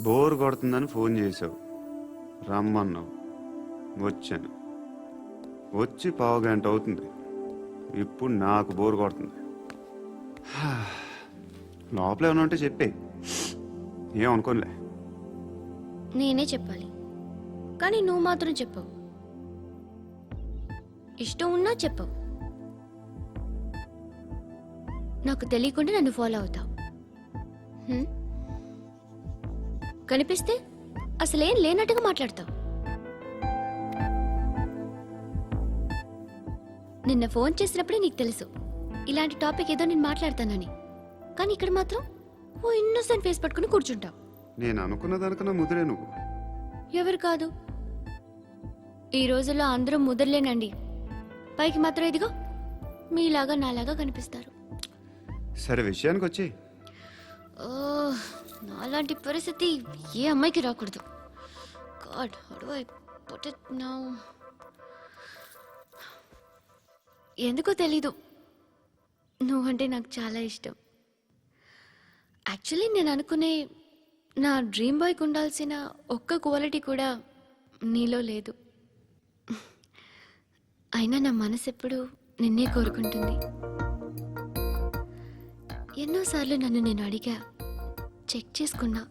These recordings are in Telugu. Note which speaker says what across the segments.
Speaker 1: బోర్ కొడుతుందని ఫోన్ చేసావు, రమ్మన్నావు, వచ్చాను. వచ్చి పావుగంట అవుతుంది. ఇప్పుడు నాకు బోర్ కొడుతుంది. లోపల ఏమన్నా ఉంటే చెప్పే, ఏమనుకోనిలే.
Speaker 2: నేనే చెప్పాలి, కానీ నువ్వు మాత్రం చెప్పవు. ఇష్టం ఉన్నా చెప్పవు. నాకు తెలియకుండా నన్ను ఫాలో అవుతావు. కనిపిస్తే అసలేం లేనట్టుగా మాట్లాడతావు. నిన్న ఫోన్ చేసినప్పుడే నీకు తెలుసు ఇలాంటి టాపిక్ ఏదో నేను మాట్లాడతానని, కానీ ఇక్కడ మాత్రం ఓ ఇన్నోసెంట్ ఫేస్ పట్టుకుని కూర్చుంటావు.
Speaker 1: నేను అనుకున్న దానికన్నా ముదిరే నువ్వు.
Speaker 2: ఎవరు కాదు, ఈ రోజుల్లో అందరూ ముదరలేనండి. పైకి మాత్రం ఇదిగో మీలాగా నాలాగా కనిపిస్తారు.
Speaker 1: సరే విషయానికి వచ్చి,
Speaker 2: నాలాంటి పరిస్థితి ఏ అమ్మాయికి రాకూడదు. God, how do I put it now? ఎందుకో తెలీదు, నువ్వంటే నాకు చాలా ఇష్టం. యాక్చువల్లీ నేను అనుకునే నా డ్రీమ్ బాయ్కి ఉండాల్సిన ఒక్క క్వాలిటీ కూడా నీలో లేదు. అయినా నా మనసు ఎప్పుడు నిన్నే కోరుకుంటుంది. ఎన్నోసార్లు నన్ను నేను అడిగా, చెక్ చేసుకున్నా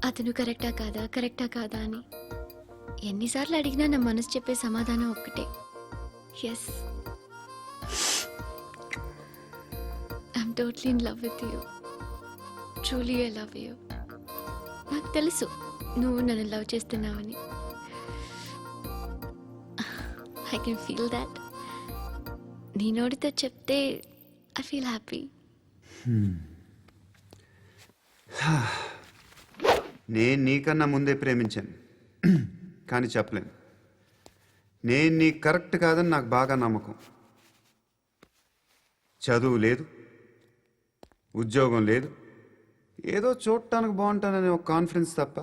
Speaker 2: అతను కరెక్టా కాదా అని. ఎన్నిసార్లు అడిగినా నా మనసు చెప్పే సమాధానం ఒక్కటే, yes, I'm totally in love with you. Truly I love you. నాకు తెలుసు నువ్వు నన్ను లవ్ చేస్తున్నావని. I can feel that. నీ నోటితో చెప్తే ఐ ఫీల్ హ్యాపీ.
Speaker 1: నేను నీకన్నా ముందే ప్రేమించాను, కానీ చెప్పలేను. నేను నీకు కరెక్ట్ కాదని నాకు బాగా నమ్మకం. చదువు లేదు, ఉద్యోగం లేదు, ఏదో చూడటానికి బాగుంటాననే ఒక కాన్ఫిడెన్స్ తప్ప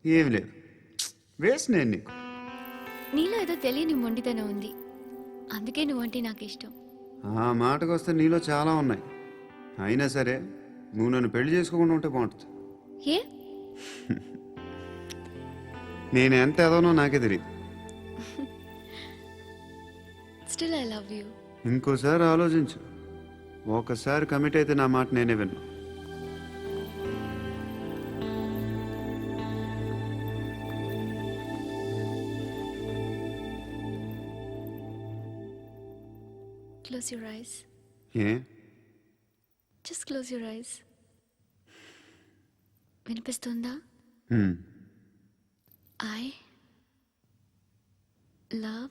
Speaker 1: ఏమి లేదు. వేస్ట్ నేను నీకు.
Speaker 2: నీలో ఏదో తెలియని మొండితనం ఉంది, అందుకే నువ్వంటే నాకు ఇష్టం.
Speaker 1: ఆ మాటకు వస్తే నీలో చాలా ఉన్నాయి. అయినా సరే నువ్వు నన్ను పెళ్లి చేసుకోకుండా ఉంటే బాగుంటుంది.
Speaker 2: ఏ?
Speaker 1: నేను ఎంత ఎదవనో నాకే తెలియదు.
Speaker 2: Still I love you.
Speaker 1: ఇంకోసారి ఆలోచించు. ఒకసారి కమిట్ అయితే నా మాట నేనే విన్నా.
Speaker 2: Close your eyes.
Speaker 1: A?
Speaker 2: Just close your eyes. వినిపిస్తుందా? I love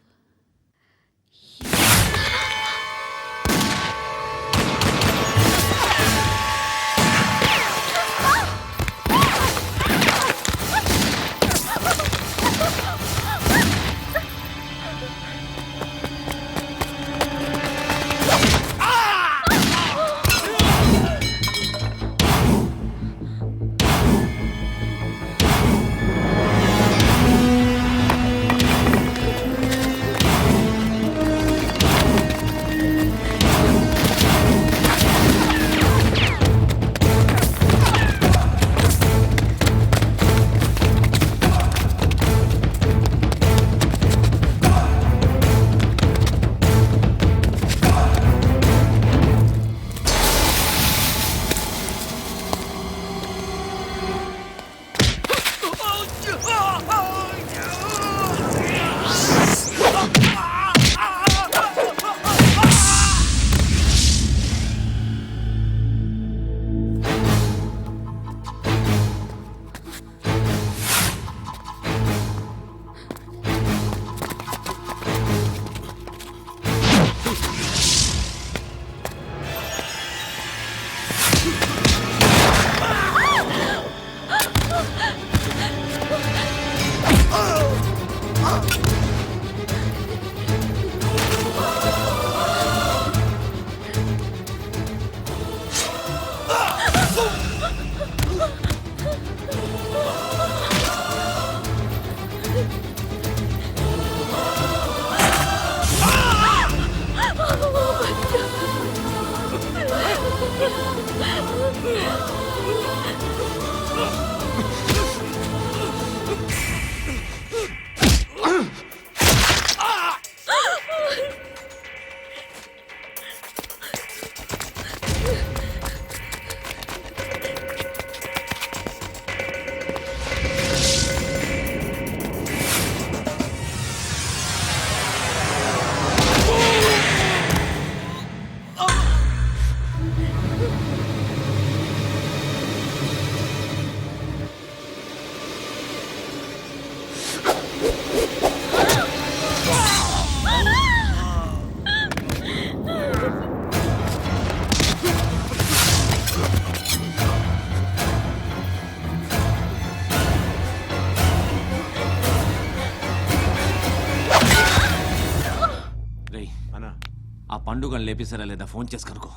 Speaker 3: పండుగ లేపేశారా లేదా ఫోన్ చేసి కనుకో.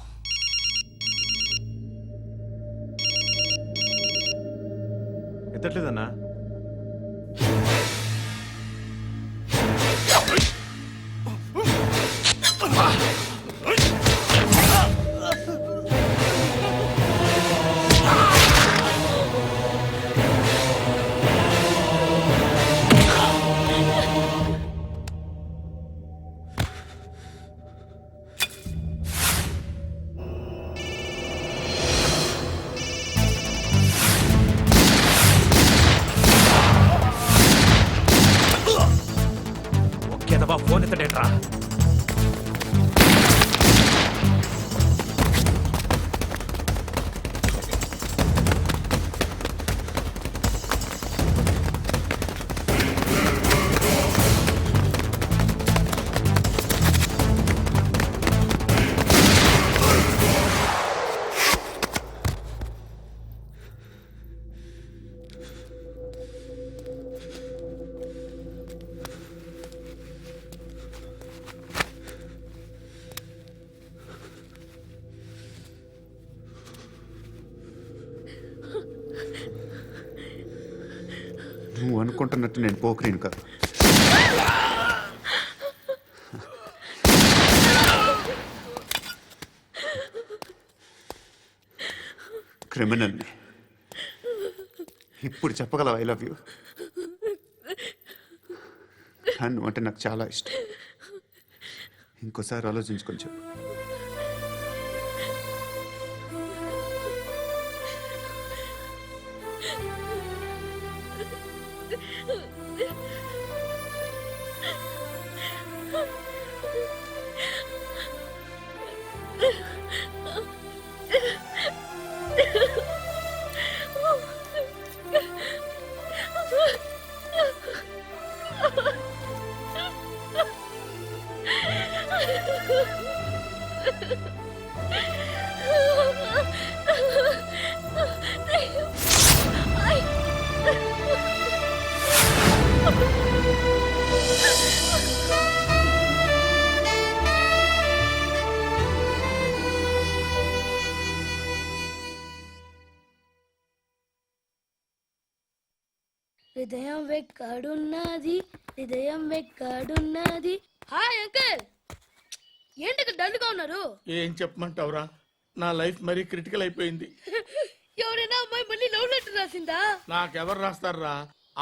Speaker 4: ఎత్తట్లేదన్నా.
Speaker 3: ఒకేదవా ఫోన్ ఎత్తడేట్రా.
Speaker 1: నువ్వు అనుకుంటున్నట్టు నేను పోకరీను కాదు. క్రిమినల్ని. ఇప్పుడు చెప్పగలవా ఐ లవ్ యూ? నువ్వు అంటే నాకు చాలా ఇష్టం. ఇంకోసారి ఆలోచించుకొని చెప్పు.
Speaker 5: హృదయం వెక్కడున్నది, హృదయం వెక్కడున్నది. హాయ్ అంకుల్, ఏంటి డల్గా ఉన్నారు?
Speaker 6: ఏం చెప్పమంటావురా, నా లైఫ్ మరీ క్రిటికల్ అయిపోయింది.
Speaker 5: ఎవరైనా అమ్మాయి మళ్ళీ లవ్ లెటర్ రాసిందా?
Speaker 6: నాకెవరు రాస్తారా?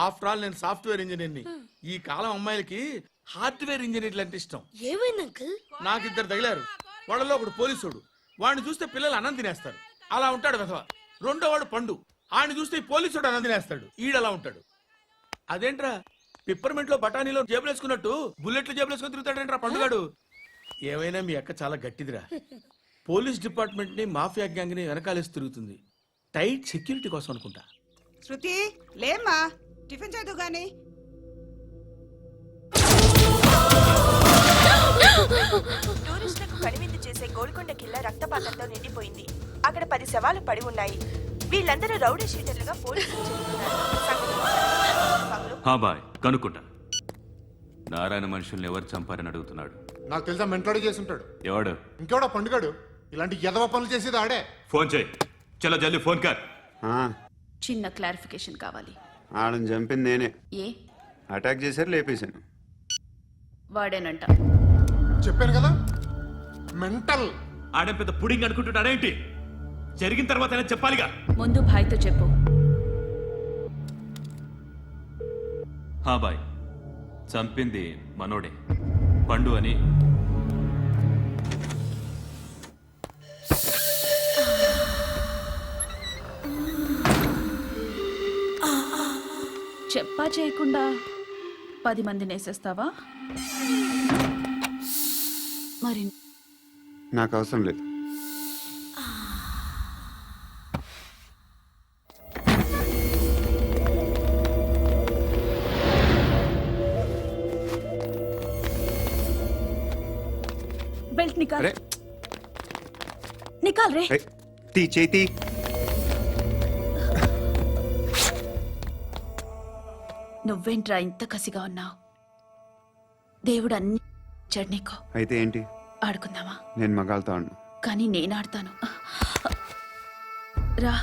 Speaker 6: ఆఫ్టర్ ఆల్ నేను సాఫ్ట్వేర్ ఇంజనీర్ని. ఈ కాలం అమ్మాయిలకి హార్డ్వేర్ ఇంజనీర్లు అంటే ఇష్టం.
Speaker 5: ఏమైంది అంకుల్?
Speaker 6: నాకు ఇద్దరు తగిలారు. వాళ్ళలో ఒకడు పోలీసుడు. వాడిని చూస్తే పిల్లలు అన్నం తినేస్తారు, అలా ఉంటాడు వెధవ. రెండో వాడు పండు. ఆడిని చూస్తే ఈ పోలీసుడు అన్నం తినేస్తాడు, ఈడలా ఉంటాడు. అదేంట్రా పిప్పర్మెంట్ లో బఠానీలో జేబులేసుకున్నట్టు బుల్లెట్లు జేబులేసుకుని తిరుగుతాడేంట్రా పండుగాడు. ఏమైనా మీ అక్క చాలా గట్టిదిరా. పోలీస్ డిపార్ట్మెంట్ ని మాఫియా గ్యాంగ్ ని వెనకాలేసి తిరుగుతుంది. టైట్ సెక్యూరిటీ కోసం అనుకుంటా.
Speaker 7: శృతి లేమ్మా, టిఫిన్ చేద్దు గాని.
Speaker 8: టూరిస్టులకు కనువిందు చేసే గోల్కొండ కిల్లా రక్తపాతంతో నిండిపోయింది. అక్కడ 10 శవాలు పడి ఉన్నాయి. వీళ్ళందరూ రౌడీ షీటర్లుగా పోలీసులు
Speaker 9: బాయ్ కనుక్కుంటా. నారాయణ మనుషుల్ని ఎవరు చంపారని అడుగుతున్నాడు.
Speaker 4: నాకు తెలుసా మెంటలాడి చేసి ఉంటాడు.
Speaker 9: ఎవడు?
Speaker 4: ఇంకెవడా పండుగాడు. ఇలాంటి ఎదవ పనులు చేసేది ఆడే.
Speaker 9: ఫోన్ చేయి. చలో జల్దీ ఫోన్ కర్.
Speaker 10: చిన్న క్లారిఫికేషన్ కావాలి.
Speaker 1: ఆడని చంపింది నేనే.
Speaker 10: ఏ
Speaker 1: అటాక్ చేశారు, లేపేశాను.
Speaker 10: వాడేనంట.
Speaker 4: చెప్పాను కదా మెంటల్.
Speaker 9: ఆడే పెద్ద పుడింగ్ అనుకుంటున్నాడేంటి? జరిగిన తర్వాత చెప్పాలిగా.
Speaker 10: ముందు భాయ్తో చెప్పు.
Speaker 9: బాయ్ చంపింది మనోడే, పండు అని.
Speaker 10: చెప్పా చేయకుండా 10 మందిని వేసేస్తావా? మరి
Speaker 1: నాకు అవసరం లేదు.
Speaker 10: బెల్ట్ నికాల్. నికాల్ రే.
Speaker 1: తీ చేతి.
Speaker 10: నువ్వేంట్రా ఇంత కసిగా ఉన్నావు? దేవుడు అన్ని ఇచ్చాడు నీకు.
Speaker 1: అయితే ఏంటి?
Speaker 10: ఆడుకుందామా?
Speaker 1: నేను మగాళ్ళతో ఆడను.
Speaker 10: కానీ నేను ఆడతాను. రా.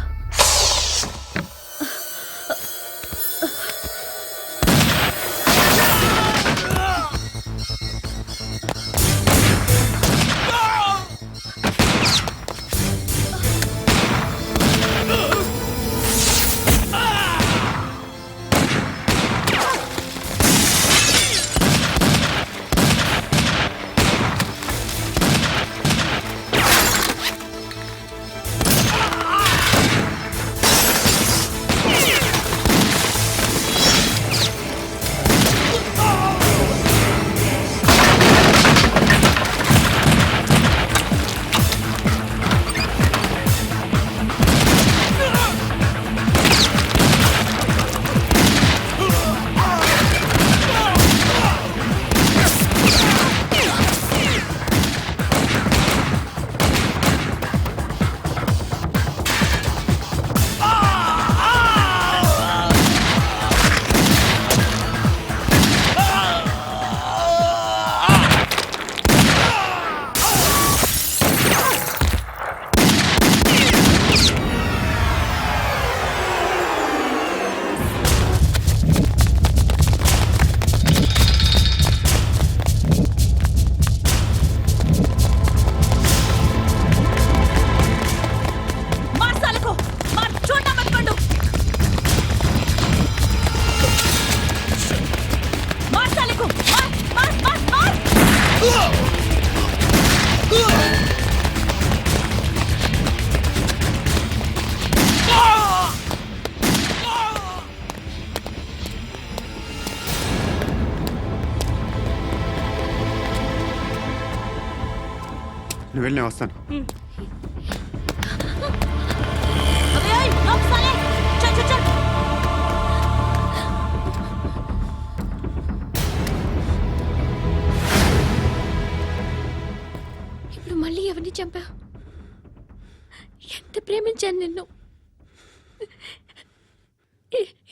Speaker 1: నువ్వు వెళ్ళి నేను వస్తాను.
Speaker 2: ఇప్పుడు మళ్ళీ ఎవరిని చంపా? ఎంత ప్రేమించాను నిన్ను,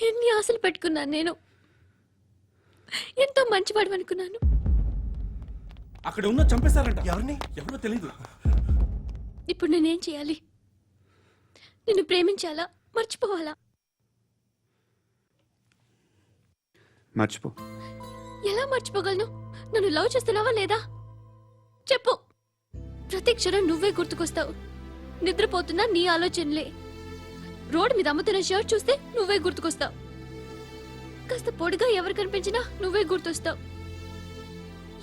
Speaker 2: ఎన్ని ఆశలు పెట్టుకున్నాను నేను. ఎంతో మంచివాడు అనుకున్నాను.
Speaker 3: అక్కడ ఉన్న చంపేశారంట. ఎవరిని? ఎవరో తెలియదు.
Speaker 2: ఇప్పుడు నేనేం చేయాలి? నిన్ను ప్రేమించాలా, మర్చిపోవాలా?
Speaker 1: మర్చిపో.
Speaker 2: ఎలా మర్చిపోగలను? నన్ను లవ్ చేస్తున్నావా లేదా చెప్పు. ప్రతి క్షణం నువ్వే గుర్తుకొస్తావు. నిద్రపోతున్నా నీ ఆలోచనలే. రోడ్డు మీద అమ్ముతున్న షర్ట్ చూస్తే నువ్వే గుర్తుకొస్తావు. కాస్త పొడిగా ఎవరు కనిపించినా నువ్వే గుర్తొస్తావు.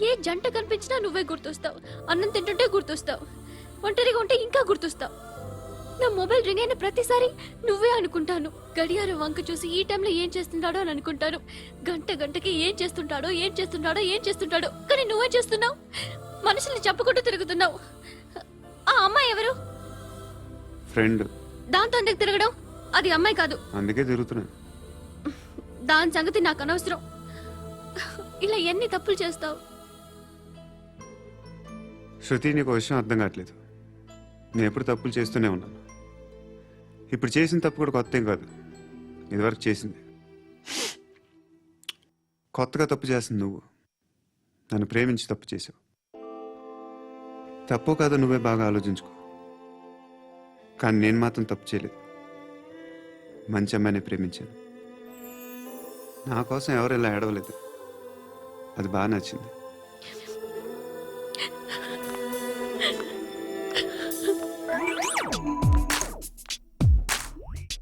Speaker 2: ఏ జంట కనిపించినా నువ్వే గుర్తొస్తావు. అన్నం తింటుంటే గుర్తొస్తావు. ఒంటరిగా ఉంటే ఇంకా గుర్తొస్తావు. నా మొబైల్ రింగ్ అయిన ప్రతిసారి నువ్వే అనుకుంటాను. గడియారం వంక చూసి ఈ టైంలో ఏం చేస్తుంటాడో అని అనుకుంటాను. గంట గంటకి ఏం చేస్తుంటాడో కానీ నువ్వే చేస్తున్నావు. మనుషుల్ని చంపుకుంటూ తిరుగుతున్నావు. ఆ అమ్మాయి ఎవరు?
Speaker 1: ఫ్రెండ్.
Speaker 2: దాంతో ఎందుకు తిరగడం? అది అమ్మాయి కాదు.
Speaker 1: అందుకే తిరుగుతున్నాను.
Speaker 2: దాని సంగతి నాకు అనవసరం. ఇలా ఎన్ని తప్పులు చేస్తావు?
Speaker 1: శృతి, నీకు విషయం అర్థం కావట్లేదు. నేను ఎప్పుడు తప్పులు చేస్తూనే ఉన్నాను. ఇప్పుడు చేసిన తప్పు కూడా కొత్త ఏం కాదు, ఇదివరకు చేసింది. కొత్తగా తప్పు చేస్తుంది నువ్వు. నన్ను ప్రేమించి తప్పు చేసావు. తప్పో కాదో నువ్వే బాగా ఆలోచించుకో. కానీ నేను మాత్రం తప్పు చేయలేదు. మంచి అమ్మాయిని ప్రేమించాను. నా కోసం ఎవరు ఇలా ఏడవలేదు. అది బాగా నచ్చింది.